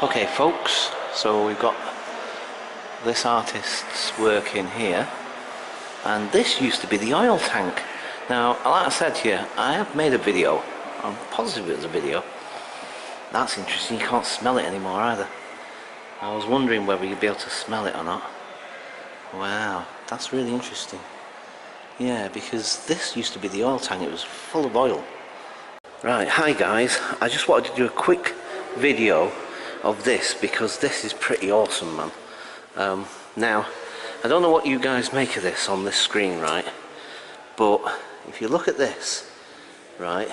Okay folks, so we've got this artist's work in here, and this used to be the oil tank. Now, like I said to you, I have made a video, I'm positive it was a video. That's interesting, you can't smell it anymore either. I was wondering whether you'd be able to smell it or not. Wow, that's really interesting. Yeah, because this used to be the oil tank, it was full of oil. Right, hi guys, I just wanted to do a quick video of this because this is pretty awesome, man. Now, I don't know what you guys make of this on this screen, right? But if you look at this, right?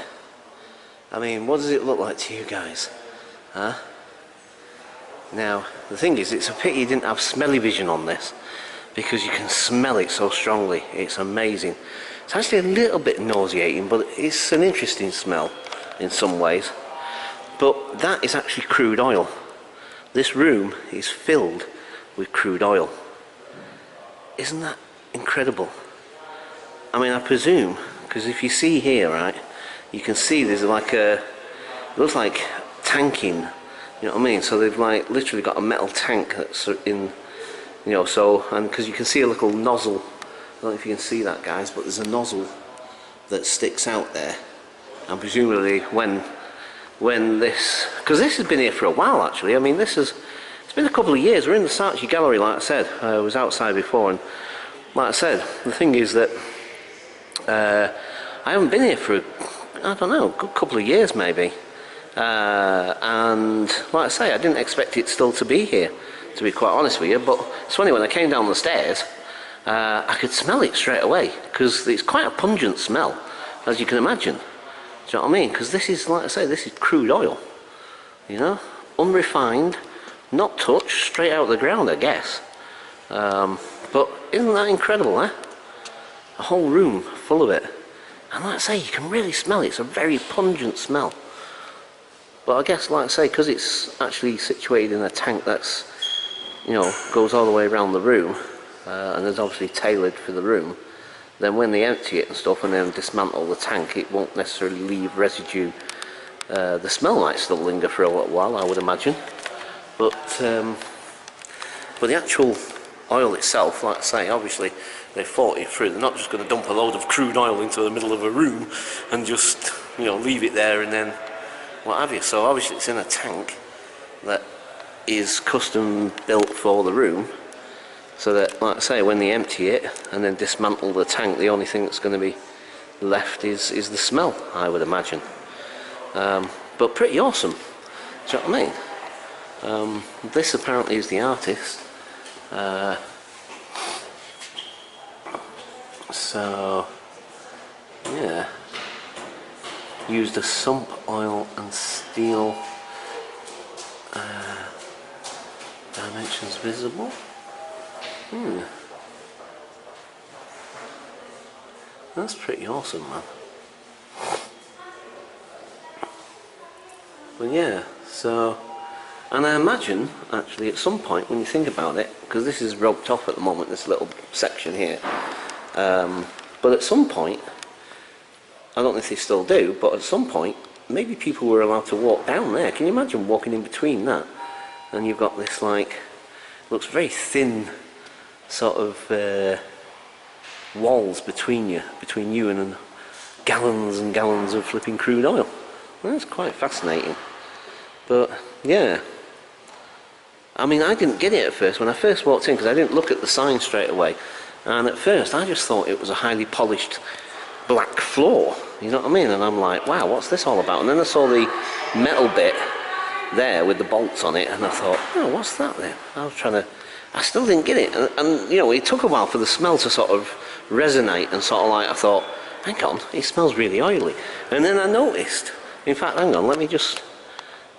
I mean, what does it look like to you guys? Huh? Now, the thing is, it's a pity you didn't have smelly vision on this, because you can smell it so strongly. It's amazing. It's actually a little bit nauseating, but it's an interesting smell in some ways. But that is actually crude oil. This room is filled with crude oil. Isn't that incredible? I mean, I presume, because if you see here, right, you can see there's like it looks like tanking, you know what I mean? So they've like literally got a metal tank that's in, you know, so, and because you can see a little nozzle, I don't know if you can see that guys, but there's a nozzle that sticks out there. And presumably when this, because this has been here for a while actually, I mean it's been a couple of years. We're in the Saatchi gallery, like I said. I was outside before, and like I said, the thing is that I haven't been here for, I don't know, a good couple of years maybe. And like I say, I didn't expect it still to be here, to be quite honest with you, but it's funny, when I came down the stairs, I could smell it straight away, because it's quite a pungent smell, as you can imagine. Do you know what I mean? Because this is, like I say, this is crude oil, you know, unrefined, not touched, straight out of the ground, I guess. But isn't that incredible, eh? A whole room full of it. And like I say, you can really smell it. It's a very pungent smell. But I guess, like I say, because it's actually situated in a tank that's, you know, goes all the way around the room, and is obviously tailored for the room, then when they empty it and stuff and then dismantle the tank, it won't necessarily leave residue. The smell might still linger for a little while, I would imagine. But the actual oil itself, like I say, obviously they thought it through. They're not just going to dump a load of crude oil into the middle of a room and just, you know, leave it there and then what have you. So obviously it's in a tank that is custom built for the room, so that, like I say, when they empty it and then dismantle the tank, the only thing that's going to be left is the smell, I would imagine. But pretty awesome. Do you know what I mean? This apparently is the artist. So yeah, used a sump oil and steel, dimensions visible. That's pretty awesome, man. But yeah, so, and I imagine actually at some point when you think about it, because this is roped off at the moment, this little section here, but at some point, I don't know if they still do, but at some point maybe people were allowed to walk down there. Can you imagine walking in between that, and you've got this, like, looks very thin sort of walls between you and gallons and gallons of flipping crude oil. Well, that's quite fascinating. But yeah, I mean, I didn't get it at first when I first walked in, because I didn't look at the sign straight away, and at first I just thought it was a highly polished black floor, you know what I mean? And I'm like, wow, what's this all about? And then I saw the metal bit there with the bolts on it, and I thought, oh, what's that then? I still didn't get it, and you know, it took a while for the smell to sort of resonate, and sort of like, I thought, hang on, it smells really oily. And then I noticed, in fact, hang on, let me just,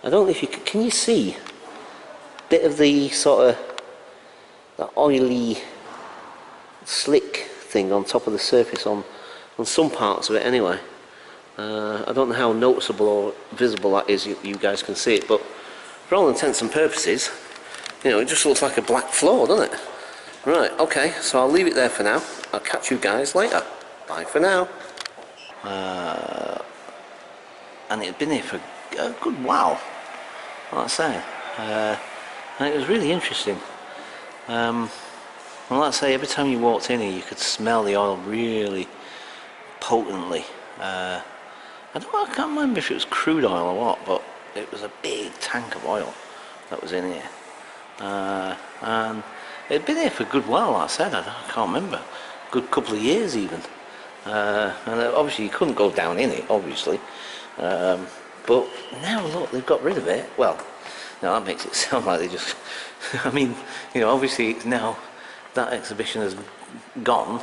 I don't know if you can you see a bit of the sort of the oily slick thing on top of the surface on some parts of it anyway. I don't know how noticeable or visible that is, you guys can see it, but for all intents and purposes, you know, it just looks like a black floor, doesn't it? Right, okay, so I'll leave it there for now. I'll catch you guys later. Bye for now. And it had been here for a good while, like I say. and it was really interesting. And like I say, every time you walked in here you could smell the oil really potently. I can't remember if it was crude oil or what, but it was a big tank of oil that was in here. And it had been here for a good while, like I said, I can't remember, a good couple of years even. And obviously you couldn't go down in it, obviously. But now look, they've got rid of it. Well, now that makes it sound like they just, I mean, you know, obviously now that exhibition has gone.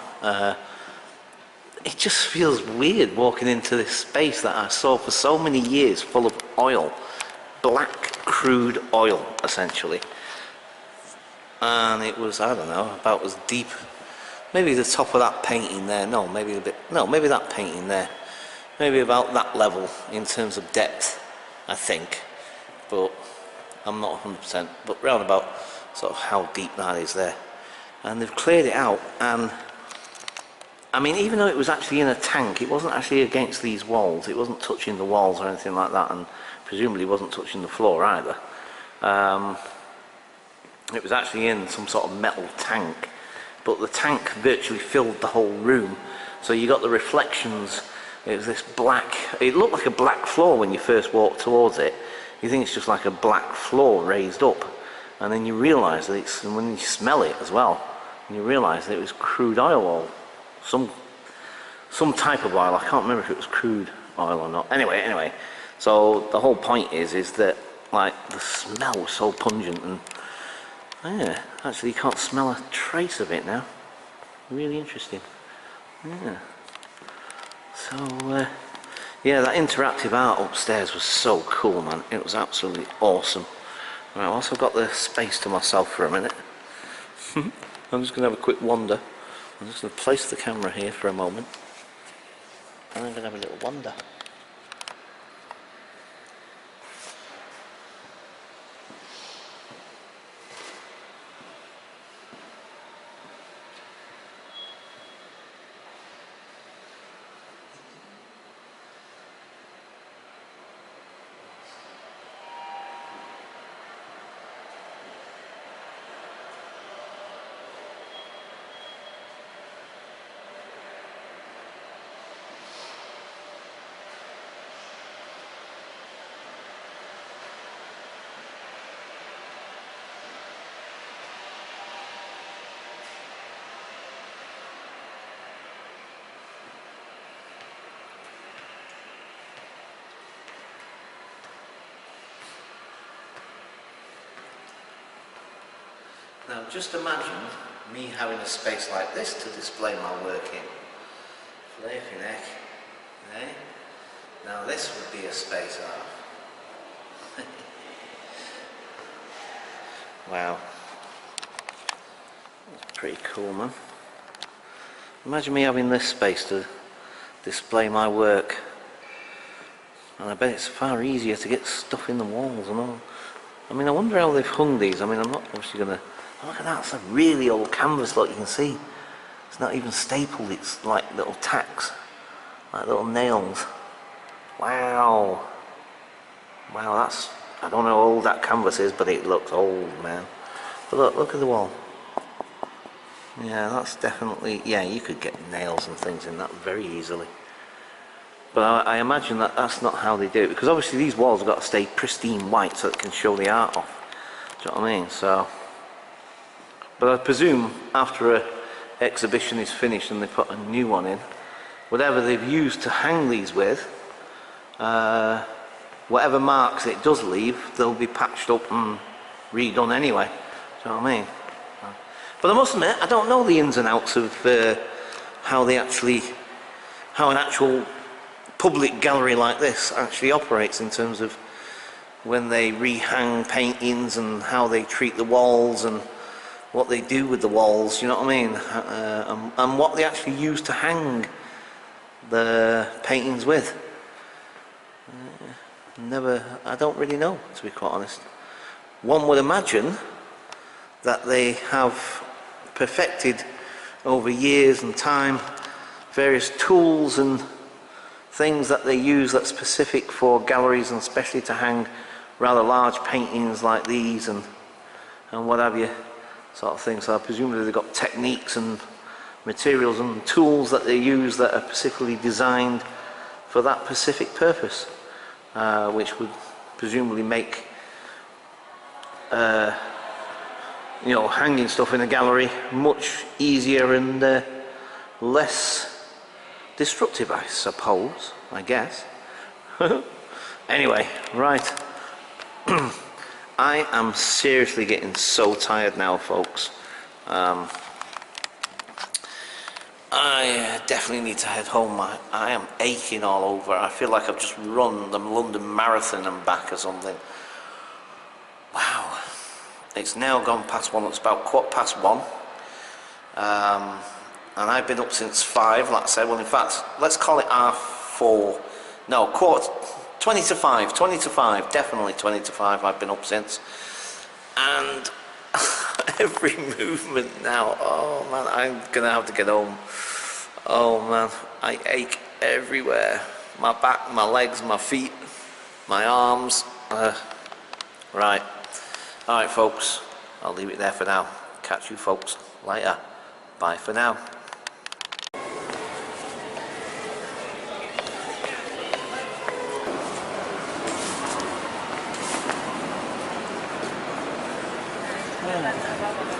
It just feels weird walking into this space that I saw for so many years full of oil, black crude oil essentially. And it was, I don't know, about as deep, maybe the top of that painting there, maybe that painting there, maybe about that level in terms of depth, I think, but I'm not 100%, but round about sort of how deep that is there. And they've cleared it out, and I mean, even though it was actually in a tank, it wasn't actually against these walls, it wasn't touching the walls or anything like that, and presumably wasn't touching the floor either. It was actually in some sort of metal tank, but the tank virtually filled the whole room, so you got the reflections. It was this black, it looked like a black floor when you first walked towards it. You think it's just like a black floor raised up, and then you realise that it's, and when you smell it as well, you realise that it was crude oil or some type of oil. I can't remember if it was crude oil or not. Anyway, so the whole point is that like the smell was so pungent, and yeah, actually you can't smell a trace of it now. Really interesting. Yeah. So yeah, that interactive art upstairs was so cool, man. It was absolutely awesome. Right, I've also got the space to myself for a minute. I'm just going to have a quick wander. I'm just going to place the camera here for a moment, and I'm going to have a little wander. Now just imagine me having a space like this to display my work in. Flipping heck, eh? Now this would be a space art. Wow. That's pretty cool, man. Imagine me having this space to display my work. And I bet it's far easier to get stuff in the walls and all. I mean, I wonder how they've hung these. I mean, I'm not obviously going to... Oh, look at that, it's a really old canvas, like you can see. It's not even stapled, it's like little tacks, like little nails. Wow. Wow, that's... I don't know how old that canvas is, but it looks old, man. But look at the wall. Yeah, that's definitely... Yeah, you could get nails and things in that very easily. But I imagine that that's not how they do it, because obviously these walls have got to stay pristine white so it can show the art off. Do you know what I mean? So... But I presume after an exhibition is finished and they put a new one in, whatever they've used to hang these with, whatever marks it does leave, they'll be patched up and redone anyway. Do you know what I mean? But I must admit, I don't know the ins and outs of how an actual public gallery like this actually operates in terms of when they rehang paintings and how they treat the walls and what they do with the walls, you know what I mean? And what they actually use to hang the paintings with. I don't really know, to be quite honest. One would imagine that they have perfected over years and time various tools and things that they use that's specific for galleries and especially to hang rather large paintings like these and what have you, sort of thing. So presumably they've got techniques and materials and tools that they use that are specifically designed for that specific purpose, which would presumably make you know, hanging stuff in a gallery much easier and less destructive, I suppose, I guess. Anyway, right. I am seriously getting so tired now, folks. I definitely need to head home. I am aching all over. I feel like I've just run the London Marathon and back or something. Wow. It's now gone past 1. It's about 1:15. And I've been up since 5, like I said. Well, in fact, let's call it 4:30. No, 20 to 5. 20 to 5. Definitely 20 to 5 I've been up since. And every movement now, oh man, I'm gonna have to get home. Oh man, I ache everywhere. My back, my legs, my feet, my arms. Right. Alright folks, I'll leave it there for now. Catch you folks later. Bye for now. Yeah.